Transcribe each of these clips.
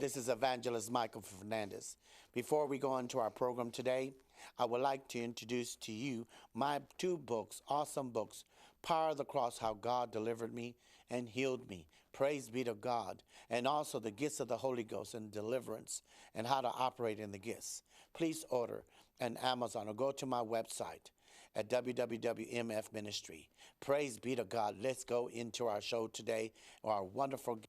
This is Evangelist Michael Fernandez. Before we go into our program today, I would like to introduce to you my two books, awesome books, Power of the Cross, How God Delivered Me and Healed Me. Praise be to God. And also the gifts of the Holy Ghost and deliverance and how to operate in the gifts. Please order on Amazon or go to my website at www.mf Ministry. Praise be to God. Let's go into our show today, our wonderful.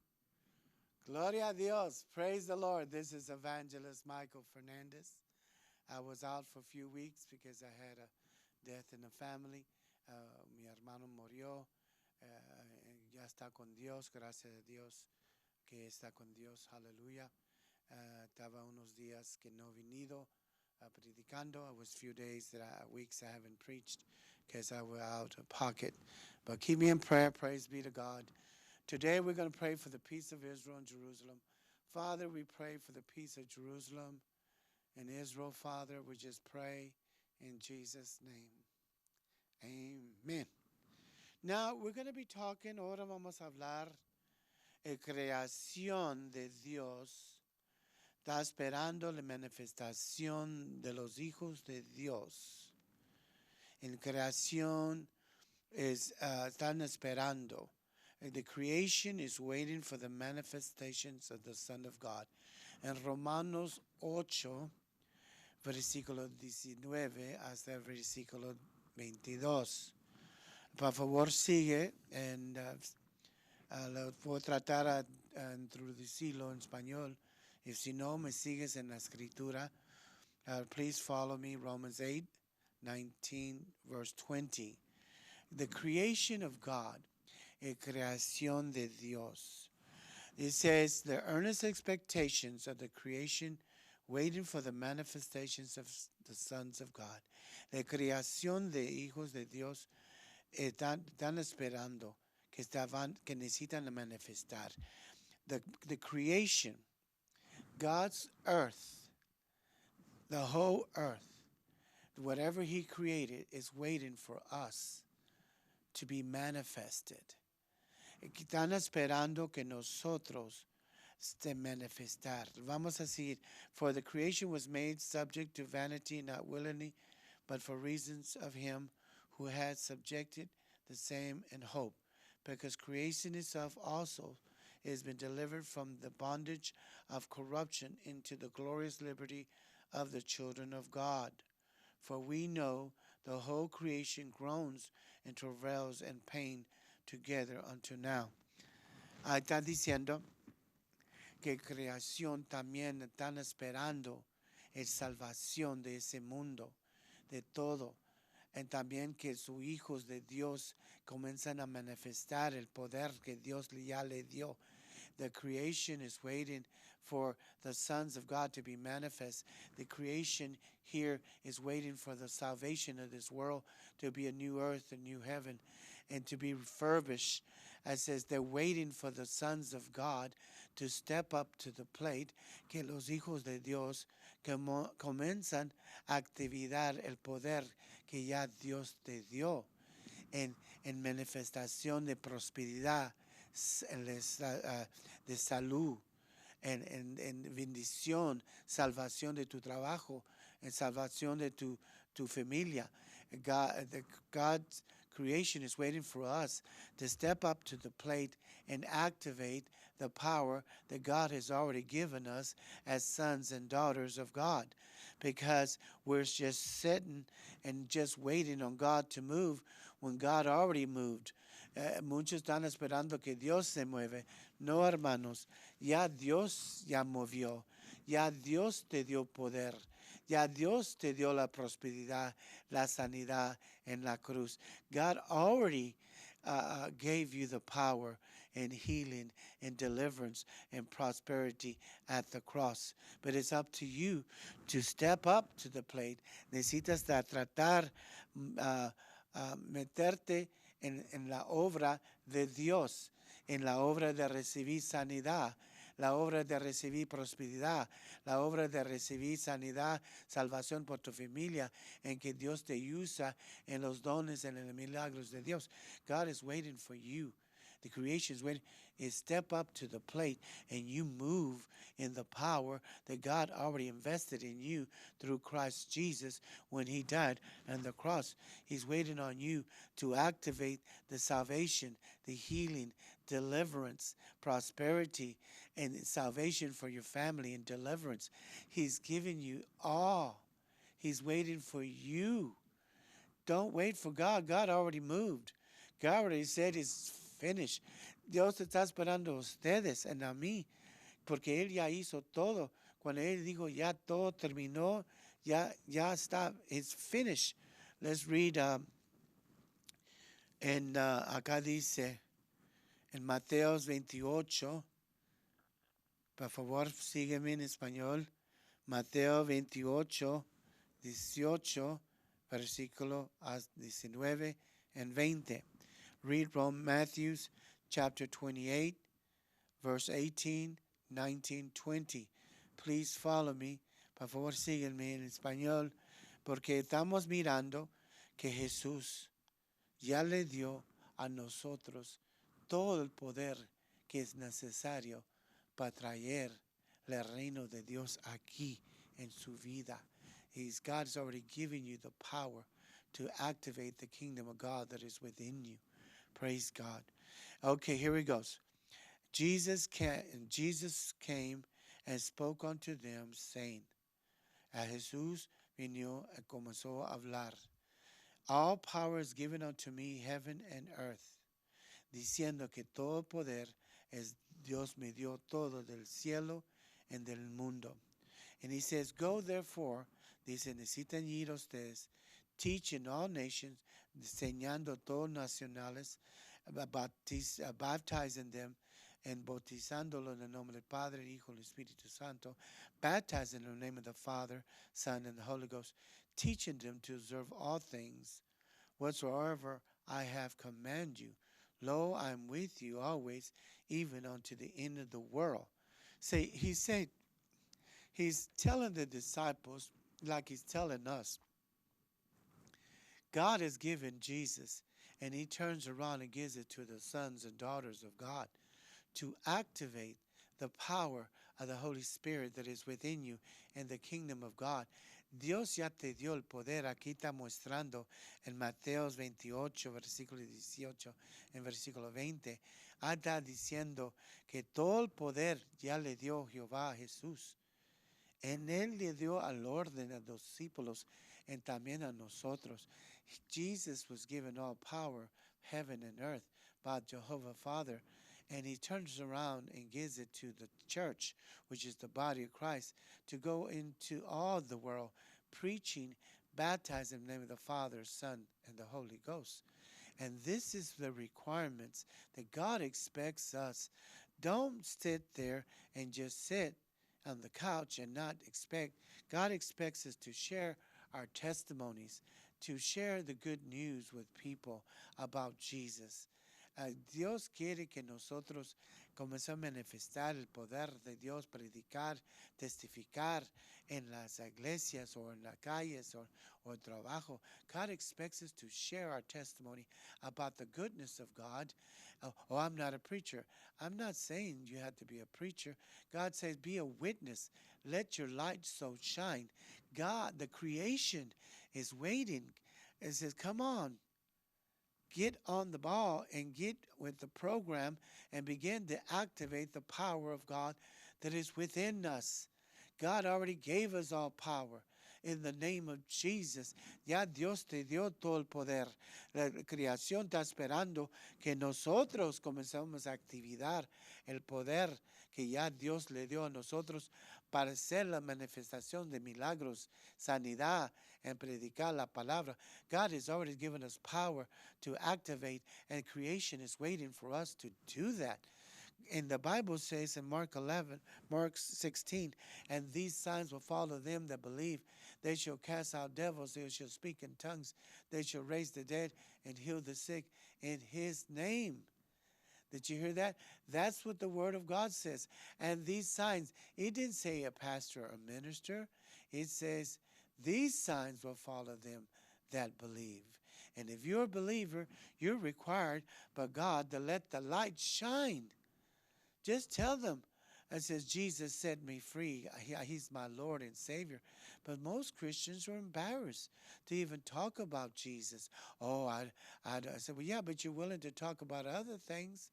Gloria a Dios. Praise the Lord. This is Evangelist Michael Fernandez. I was out for a few weeks because I had a death in the family. Mi hermano murió. Ya está con Dios. Gracias a Dios que está con Dios. Aleluya. Estaba unos días que no venido predicando. I was a few days weeks I haven't preached because I was out of pocket. But keep me in prayer. Praise be to God. Today we're going to pray for the peace of Israel and Jerusalem. Father, we pray for the peace of Jerusalem and Israel, Father. We just pray in Jesus' name. Amen. Now we're going to be talking, ahora vamos a hablar de creación de Dios. Está esperando la manifestación de los hijos de Dios. En creación están esperando. The creation is waiting for the manifestations of the Son of God. En Romanos 8, versículo 19 hasta el versículo 22. Por favor, sigue. Lo puedo tratar a introducirlo en español. If si no, me sigues en la escritura. Please follow me. Romans 8, 19, verse 20. The creation of God. Creación de Dios. It says the earnest expectations of the creation waiting for the manifestations of the sons of God. La creación de hijos de Dios están esperando que necesitan manifestar. The creation, God's earth, the whole earth, whatever he created is waiting for us to be manifested. Están esperando que nosotros se manifestar. Vamos a decir, for the creation was made subject to vanity, not willingly, but for reasons of him who had subjected the same in hope. Because creation itself also has been delivered from the bondage of corruption into the glorious liberty of the children of God. For we know the whole creation groans and travails and pain together until now. Está diciendo que creación también están esperando la salvación de ese mundo, de todo. Y también que sus hijos de Dios comienzan a manifestar el poder que Dios ya le dio. The creation is waiting for the sons of God to be manifest. The creation here is waiting for the salvation of this world to be a new earth, a new heaven, and to be refurbished. It says they're waiting for the sons of God to step up to the plate, que los hijos de Dios comienzan a activar el poder que ya Dios te dio en manifestación de prosperidad, de salud, en bendición, salvación de tu trabajo, en salvación de tu familia. God's creation is waiting for us to step up to the plate and activate the power that God has already given us as sons and daughters of God. Because we're just sitting and just waiting on God to move when God already moved. Muchos están esperando que Dios se mueve. No, hermanos, ya Dios ya movió. Ya Dios te dio poder. Ya Dios te dio la prosperidad, la sanidad en la cruz. God already gave you the power and healing and deliverance and prosperity at the cross. But it's up to you to step up to the plate. Necesitas tratar, meterte en la obra de Dios, en la obra de recibir sanidad, la obra de recibir prosperidad, la obra de recibir sanidad, salvación por tu familia, en que Dios te usa en los dones, en los milagros de Dios. God is waiting for you. The creation is waiting. Is step up to the plate and you move in the power that God already invested in you through Christ Jesus when he died on the cross. He's waiting on you to activate the salvation, the healing, deliverance, prosperity, and salvation for your family and deliverance. He's given you all. He's waiting for you. Don't wait for God. God already moved. God already said it's finished. Dios está esperando a ustedes y a mí, porque Él ya hizo todo. Cuando Él dijo, ya todo terminó, ya está, it's finished. Let's read, acá dice, en Mateos 28, por favor, sígueme en español. Mateo 28, 18, versículo 19 and 20. Read from Matthew chapter 28, verse 18, 19, 20. Please follow me. Por favor, sígueme en español, porque estamos mirando que Jesús ya le dio a nosotros todo el poder que es necesario para traer el reino de Dios aquí en su vida. God's already given you the power to activate the kingdom of God that is within you. Praise God. Okay, here he goes. Jesus came and spoke unto them, saying, a Jesús vino y comenzó a hablar. All power is given unto me, heaven and earth. Diciendo que todo poder es Dios me dio todo del cielo and del mundo. And he says, go therefore, dice, necesitan ir ustedes, teaching all nations, enseñando todos nacionales, baptizing them, and bautizándolo en el nombre del Padre, Hijo, y Espíritu Santo, baptizing in the name of the Father, Son, and the Holy Ghost, teaching them to observe all things whatsoever I have commanded you. Lo, I am with you always, even unto the end of the world. See, he said, he's telling the disciples, like he's telling us, God has given Jesus, and he turns around and gives it to the sons and daughters of God to activate the power of the Holy Spirit that is within you in the kingdom of God. Dios ya te dio el poder. Aquí está mostrando en Mateos 28, versículo 18, en versículo 20. Está diciendo que todo el poder ya le dio Jehová a Jesús. En él le dio al orden a los discípulos and también a nosotros. Jesus was given all power, heaven and earth, by Jehovah Father. And he turns around and gives it to the church, which is the body of Christ, to go into all the world, preaching, baptizing in the name of the Father, Son, and the Holy Ghost. And this is the requirements that God expects us. Don't sit there and just sit on the couch and not expect. God expects us to share our testimonies, to share the good news with people about Jesus. Dios quiere que nosotros comencemos a manifestar el poder de Dios, predicar, testificar en las iglesias o en las calles or trabajo. God expects us to share our testimony about the goodness of God. Oh, I'm not a preacher. I'm not saying you have to be a preacher. God says be a witness. Let your light so shine. God, the creation, is waiting. It says, come on. Get on the ball and get with the program and begin to activate the power of God that is within us. God already gave us all power. In the name of Jesus, ya Dios te dio todo el poder. La creación está esperando que nosotros comenzamos a activar el poder que ya Dios le dio a nosotros para hacer la manifestación de milagros, sanidad, and predicar la palabra. God has already given us power to activate, and creation is waiting for us to do that. And the Bible says in Mark 16, and these signs will follow them that believe. They shall cast out devils, they shall speak in tongues, they shall raise the dead and heal the sick in his name. Did you hear that? That's what the word of God says. And these signs, it didn't say a pastor or a minister. It says these signs will follow them that believe. And if you're a believer, you're required by God to let the light shine. Just tell them. It says, Jesus set me free. He's my Lord and Savior. But most Christians are embarrassed to even talk about Jesus. Oh, I said, well, yeah, but you're willing to talk about other things,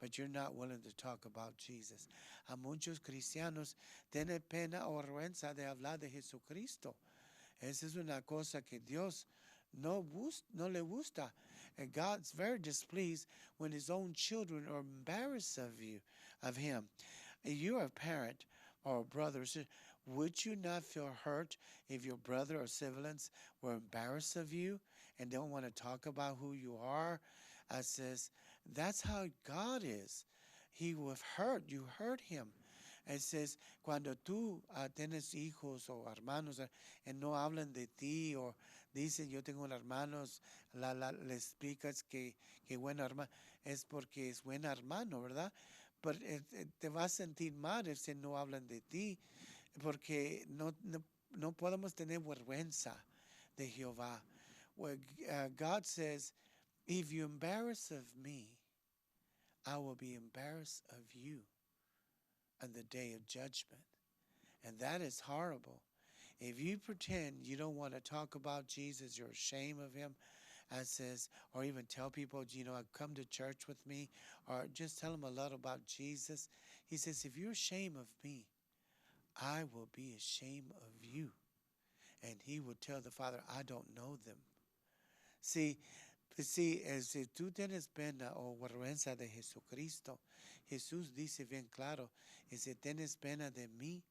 but you're not willing to talk about Jesus. A muchos cristianos tienen pena o vergüenza de hablar de Jesucristo. Esa es una cosa que Dios no le gusta. And God's very displeased when his own children are embarrassed of him. If you're a parent or a brother, would you not feel hurt if your brother or siblings were embarrassed of you and don't want to talk about who you are? I says, that's how God is. He will hurt. You hurt him. It says, cuando tú tienes hijos o hermanos y no hablan de ti o dicen, yo tengo hermanos, le explicas que buen hermano, es porque es buen hermano, ¿verdad? Pero te vas a sentir mal si no hablan de ti, porque no podemos tener vergüenza de Jehová. Well, God says, if you embarrass of me, I will be embarrassed of you on the day of judgment. And that is horrible. If you pretend you don't want to talk about Jesus, you're ashamed of him, it says, or even tell people, come to church with me, or just tell them a lot about Jesus. He says, if you're ashamed of me, I will be ashamed of you. And he will tell the Father, I don't know them. See, si tú tienes pena o vergüenza de Jesucristo, Jesús dice bien claro, y si tienes pena de mí,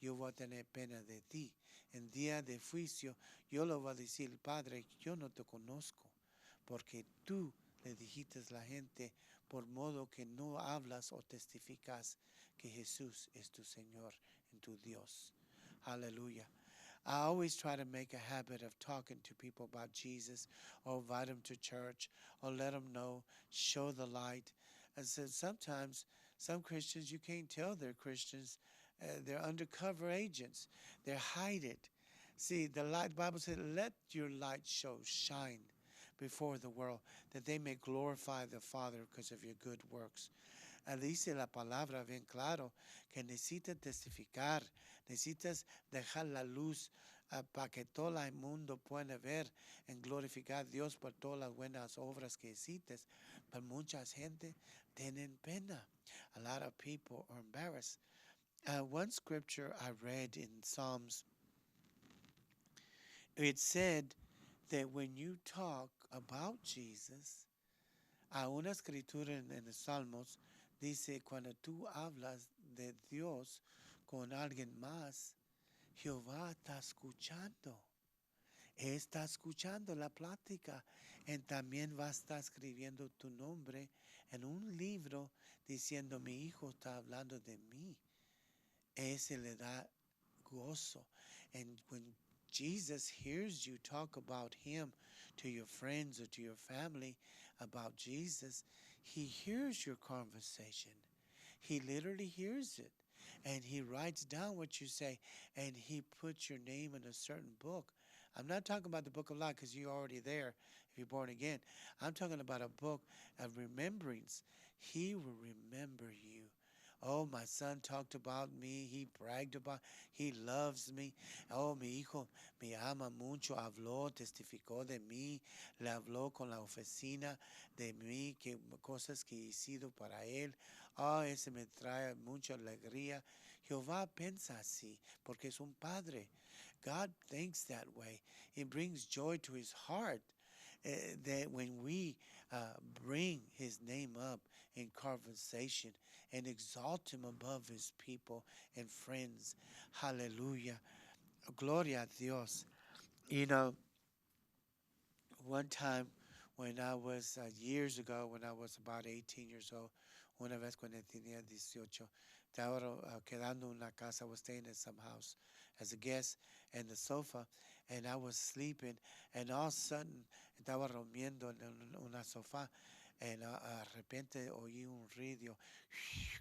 yo voy a tener pena de ti. En día de juicio, yo le voy a decir, Padre, yo no te conozco, porque tú le dijiste a la gente, por modo que no hablas o testificas que Jesús es tu Señor y tu Dios. Hallelujah. I always try to make a habit of talking to people about Jesus, or invite them to church, or let them know, show the light. And so sometimes some Christians, you can't tell they're Christians. They're undercover agents. They hide it. See, the Bible said, let your light shine before the world, that they may glorify the Father because of your good works. Dice la palabra bien claro que necesitas testificar, necesitas dejar la luz para que todo el mundo pueda ver y glorificar a Dios por todas las buenas obras que hiciste. Pero mucha gente tienen pena. A lot of people are embarrassed. One scripture I read in Psalms, it said that when you talk about Jesus, una escritura en los Salmos dice, cuando tú hablas de Dios con alguien más, Jehová está escuchando. Está escuchando la plática y también va a estar escribiendo tu nombre en un libro diciendo, mi hijo está hablando de mí. Ese le da gozo. And when Jesus hears you talk about him to your friends or to your family about Jesus, he hears your conversation. He literally hears it. And he writes down what you say, and he puts your name in a certain book. I'm not talking about the book of life because you're already there if you're born again. I'm talking about a book of remembrance. He will remember you. Oh, my son talked about me. He bragged about, he loves me. Oh, mi hijo me ama mucho. Habló, testificó de mí. Le habló con la oficina de mí, que cosas que he sido para él. Oh, ese me trae mucha alegría. Jehová piensa así, porque es un padre. God thinks that way. It brings joy to his heart that when we bring his name up in conversation and exalt him above his people and friends. Hallelujah. Gloria a Dios. One time when I was, years ago, when I was about 18 years old, una vez cuando tenía 18, estaba quedando en una casa. I was staying in some house as a guest in the sofa, and I was sleeping, and all of a sudden estaba durmiendo en una sofá, and repente oí un ruido,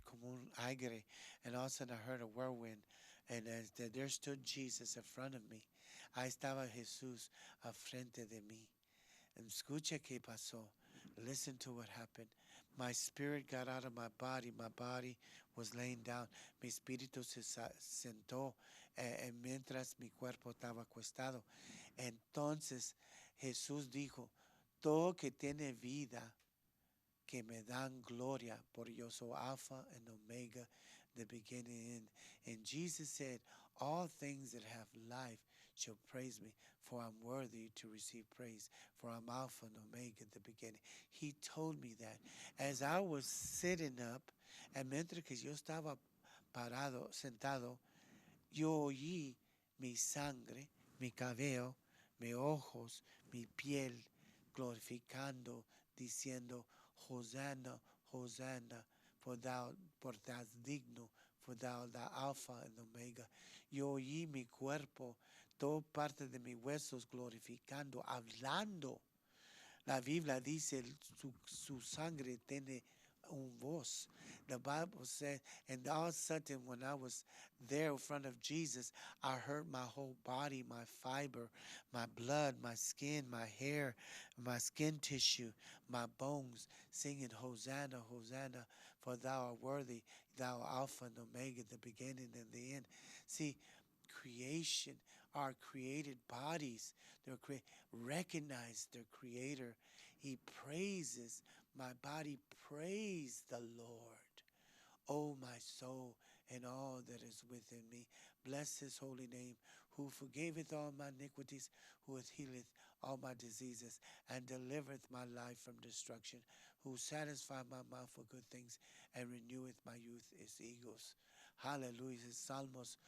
como un aire, and all of a sudden I heard a whirlwind, and there stood Jesus in front of me. Ahí estaba Jesús frente de mí. Escucha que pasó. Listen to what happened. My spirit got out of my body. My body was laying down. Mi espíritu se sentó mientras mi cuerpo estaba acostado. Entonces Jesús dijo, todo que tiene vida, que me dan gloria, por yo soy Alpha and Omega, the beginning and end. And Jesus said, all things that have life shall praise me, for I'm worthy to receive praise, for I'm Alpha and Omega, the beginning. He told me that. As I was sitting up, and mientras que yo estaba parado, sentado, yo oí mi sangre, mi cabello, mis ojos, mi piel, glorificando, diciendo, Hosanna, Hosanna, for thou digno, for thou the Alpha and Omega. Yo oí mi cuerpo, toda parte de mis huesos glorificando, hablando. La Biblia dice, su sangre tiene un voz. The Bible said, and all of a sudden when I was there in front of Jesus, I heard my whole body, my fiber, my blood, my skin, my hair, my skin tissue, my bones, singing, Hosanna, Hosanna, for thou art worthy, thou Alpha and Omega, the beginning and the end. See, creation, our created bodies, recognize their creator. He praises, my body praise the Lord. O my soul, and all that is within me, bless his holy name, who forgiveth all my iniquities, who healeth all my diseases, and delivereth my life from destruction, who satisfieth my mouth with good things, and reneweth my youth as eagles. Hallelujah. Salmos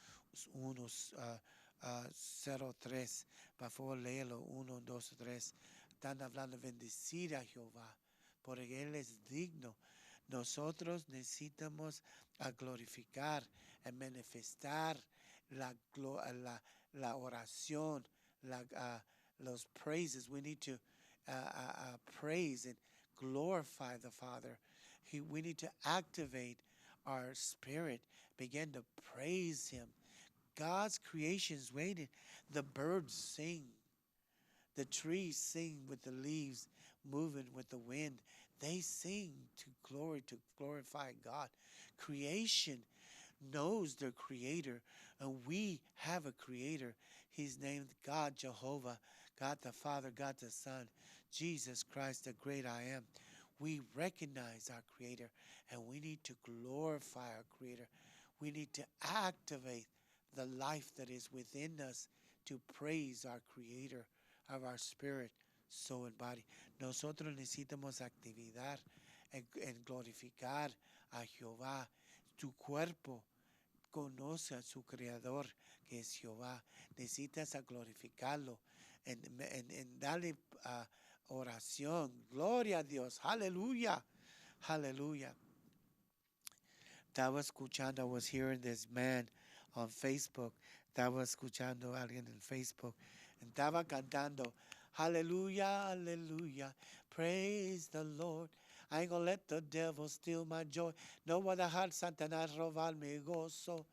1:03. Por favor, léelo. 1, 2, 3. Están hablando de bendecir a Jehová, porque Él es digno. Nosotros necesitamos glorificar y manifestar la oración, los praises. We need to praise and glorify the Father. We need to activate our spirit, begin to praise Him. God's creation is waiting. The birds sing. The trees sing with the leaves moving with the wind. They sing to glorify God. Creation knows their creator, and we have a creator. He's named God Jehovah, God the Father, God the Son, Jesus Christ, the great I am. We recognize our creator, and we need to glorify our creator. We need to activate the life that is within us to praise our creator of our spirit, soul, and body. Nosotros necesitamos actividad en glorificar a Jehová. Tu cuerpo conoce a su creador, que es Jehová. Necesitas a glorificarlo, en darle oración. Gloria a Dios. Aleluya. Hallelujah. Estaba escuchando, I was hearing this man on Facebook. Estaba escuchando a alguien en Facebook. Estaba cantando, hallelujah, hallelujah, praise the Lord. I ain't gonna let the devil steal my joy. No voy a dejar Satanás robar mi gozo.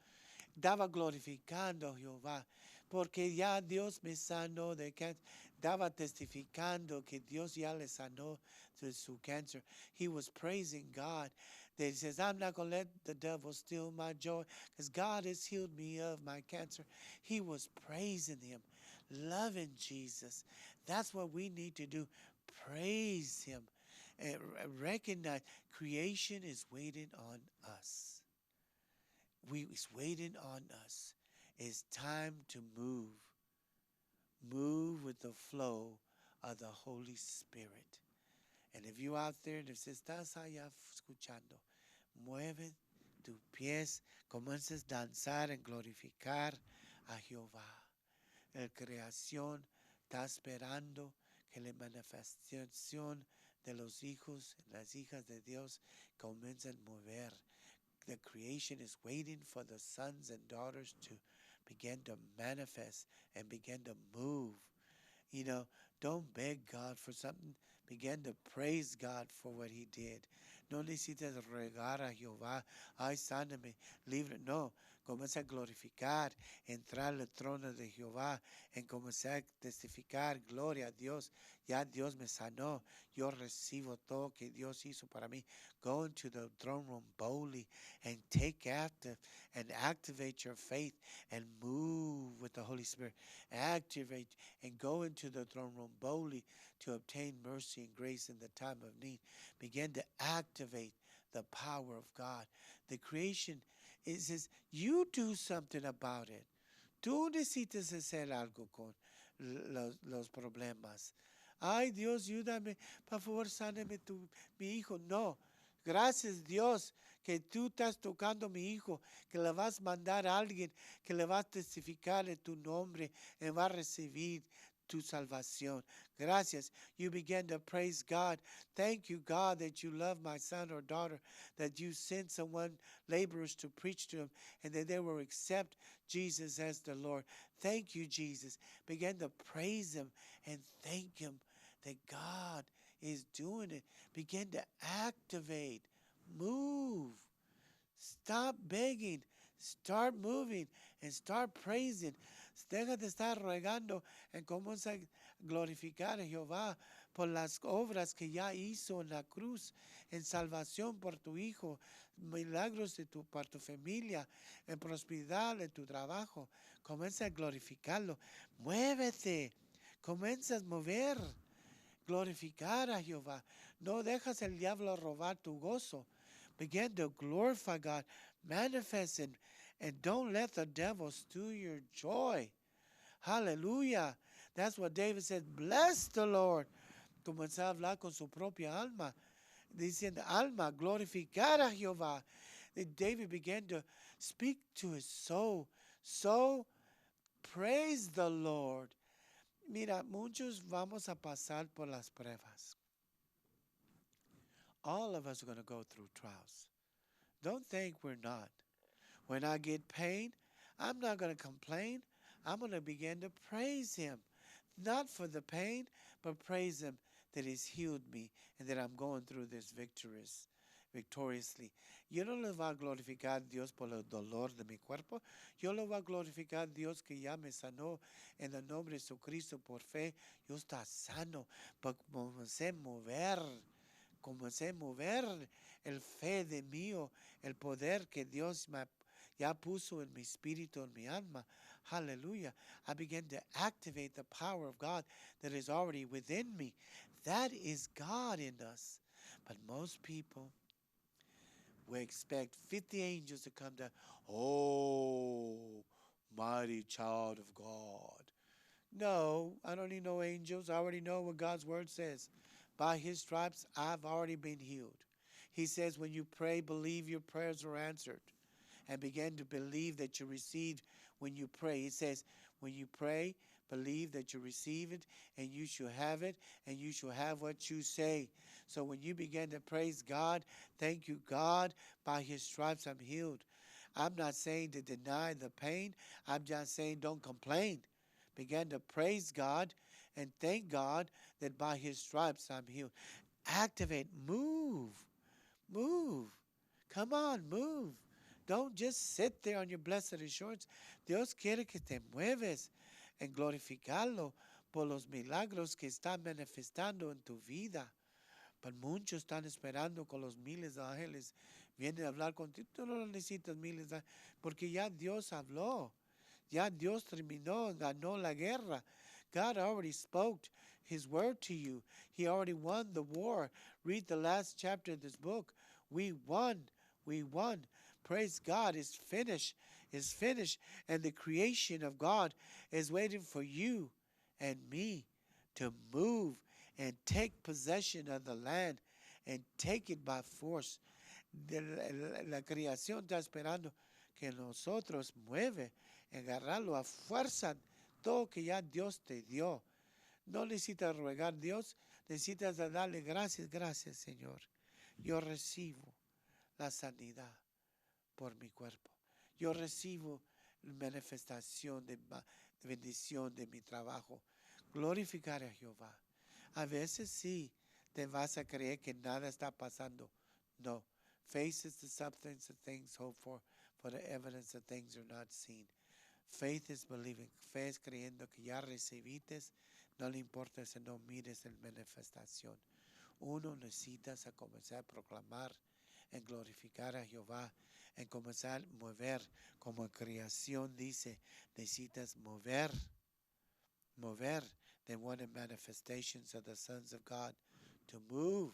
Estaba glorificando a Jehová, porque ya Dios me sanó de cáncer. Estaba testificando que Dios ya le sanó de su cáncer. He was praising God. That he says, I'm not going to let the devil steal my joy, because God has healed me of my cancer. He was praising him, loving Jesus. That's what we need to do. Praise him. And recognize creation is waiting on us. It's waiting on us. It's time to move. Move with the flow of the Holy Spirit. And if you're out there, if estás allá escuchando, mueve tus pies, comiences a danzar en glorificar a Jehová. La creación está esperando que la manifestación de los hijos, las hijas de Dios comiencen a mover. The creation is waiting for the sons and daughters to begin to manifest and begin to move. You know, don't beg God for something. Begin to praise God for what he did. No necesitas regar a Jehová. Ay, sáname, libre. No, Comienza a glorificar, entrar al trono de Jehová, en comenzar a testificar, gloria a Dios. Ya Dios me sanó. Yo recibo todo que Dios hizo para mí. Go into the throne room boldly and take active and activate your faith and move with the Holy Spirit. Activate and go into the throne room boldly to obtain mercy and grace in the time of need. Begin to activate the power of God. The creation, it says, you do something about it. Tú necesitas hacer algo con los problemas. Ay, Dios, ayúdame, por favor, sáname mi hijo. No, gracias Dios que tú estás tocando a mi hijo, que le vas a mandar a alguien que le va a testificar en tu nombre y va a recibir tu salvación. Gracias. You begin to praise God. Thank you, God, that you love my son or daughter, that you sent someone, laborers, to preach to him, and that they will accept Jesus as the Lord. Thank you, Jesus. Begin to praise him and thank him that God is doing it. Begin to activate, move. Stop begging. Start moving and start praising. Deja de estar rogando y comienza a glorificar a Jehová por las obras que ya hizo en la cruz, en salvación por tu hijo, milagros para tu familia, en prosperidad en tu trabajo. Comienza a glorificarlo. Muévete. Comienza a mover. Glorificar a Jehová. No dejas el diablo robar tu gozo. Begin to glorify God, manifest it, and don't let the devil steal your joy. Hallelujah. That's what David said. Bless the Lord. Comenzó a hablar con su propia alma, diciendo, alma, glorificar a Jehová. David began to speak to his soul. Soul, praise the Lord. Mira, muchos vamos a pasar por las pruebas. All of us are going to go through trials. Don't think we're not. When I get pain, I'm not going to complain. I'm going to begin to praise him. Not for the pain, but praise him that he's healed me and that I'm going through this victoriously. Yo no le voy a glorificar a Dios por el dolor de mi cuerpo. Yo le voy a glorificar a Dios que ya me sanó en el nombre de Jesucristo por fe. Yo está sano. Pero comencé a mover el fe de mío, el poder que Dios ya puso en mi espíritu, en mi alma. Hallelujah. I began to activate the power of God that is already within me. That is God in us. But most people, we expect 50 angels to come down. Oh, mighty child of God. No, I don't need no angels. I already know what God's word says. By his stripes, I've already been healed. He says, when you pray, believe your prayers are answered. And begin to believe that you received when you pray. He says, when you pray, believe that you receive it, and you shall have it, and you shall have what you say. So when you begin to praise God, thank you, God, by his stripes I'm healed. I'm not saying to deny the pain. I'm just saying don't complain. Begin to praise God and thank God that by his stripes I'm healed. Activate, move. Come on, move. Don't just sit there on your blessed assurance. Dios quiere que te mueves en glorificarlo por los milagros que está manifestando en tu vida. Pero muchos están esperando con los miles de ángeles. Vienen a hablar contigo. Tú no necesitas miles de ángeles porque ya Dios habló. Ya Dios terminó, ganó la guerra. God already spoke his word to you. He already won the war. Read the last chapter of this book. We won. Praise God. It's finished. And the creation of God is waiting for you and me to move and take possession of the land and take it by force. La creación está esperando que nosotros mueve, agarrarlo a fuerza, todo que ya Dios te dio. No necesitas rogar a Dios, necesitas darle gracias, Señor. Yo recibo la sanidad por mi cuerpo. Yo recibo la manifestación de bendición de mi trabajo. Glorificar a Jehová. A veces sí, te vas a creer que nada está pasando. No. Faith is the substance of things hoped for for the evidence of things are not seen. Faith is believing. Fe es creyendo que ya recibiste. No le importa si no mires en manifestación. Uno necesita comenzar a proclamar en glorificar a Jehová, en comenzar a mover, como creación dice, necesitas mover. They wanted manifestations of the sons of God to move.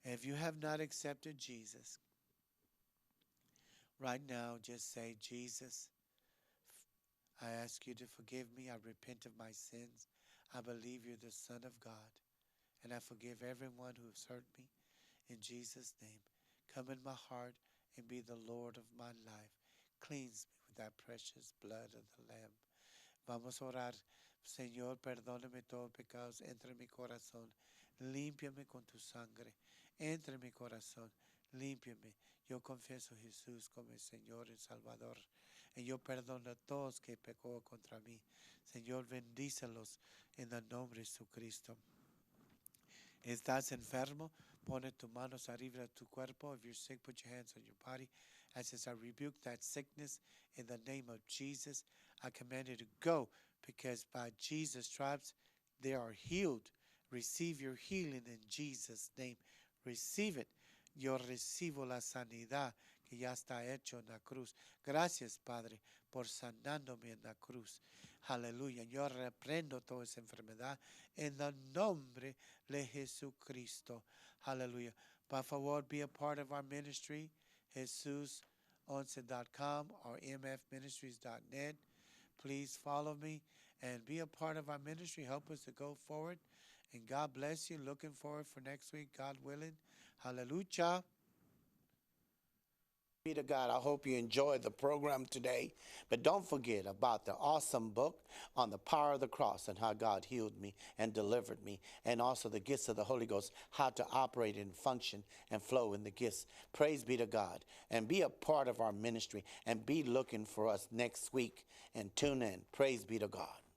And if you have not accepted Jesus, right now just say, Jesus, I ask you to forgive me. I repent of my sins. I believe you're the Son of God. And I forgive everyone who has hurt me. In Jesus' name, come in my heart and be the Lord of my life. Cleanse me with that precious blood of the Lamb. Vamos a orar. Señor, perdóname todos pecados. Entra en mi corazón. Límpiame con tu sangre. Entra en mi corazón. Límpiame. Yo confieso a Jesús como el Señor y Salvador. Y yo perdono a todos que pecó contra mí. Señor, bendícelos en el nombre de Jesucristo. ¿Estás enfermo? Pone tus manos arriba de tu cuerpo. If you're sick, put your hands on your body. I says, I rebuke that sickness in the name of Jesus. I command you to go, because by Jesus' stripes they are healed. Receive your healing in Jesus' name. Receive it. Yo recibo la sanidad que ya está hecho en la cruz. Gracias, Padre, por sanándome en la cruz. Aleluya. Yo reprendo toda esa enfermedad en el nombre de Jesucristo. Hallelujah. Por favor, be a part of our ministry, JesusOnce.com or mfministries.net. Please follow me and be a part of our ministry. Help us to go forward. And God bless you. Looking forward for next week, God willing. Hallelujah. Be to God. I hope you enjoyed the program today. But don't forget about the awesome book on the power of the cross and how God healed me and delivered me. And also the gifts of the Holy Ghost, how to operate and function and flow in the gifts. Praise be to God. And be a part of our ministry. And be looking for us next week. And tune in. Praise be to God.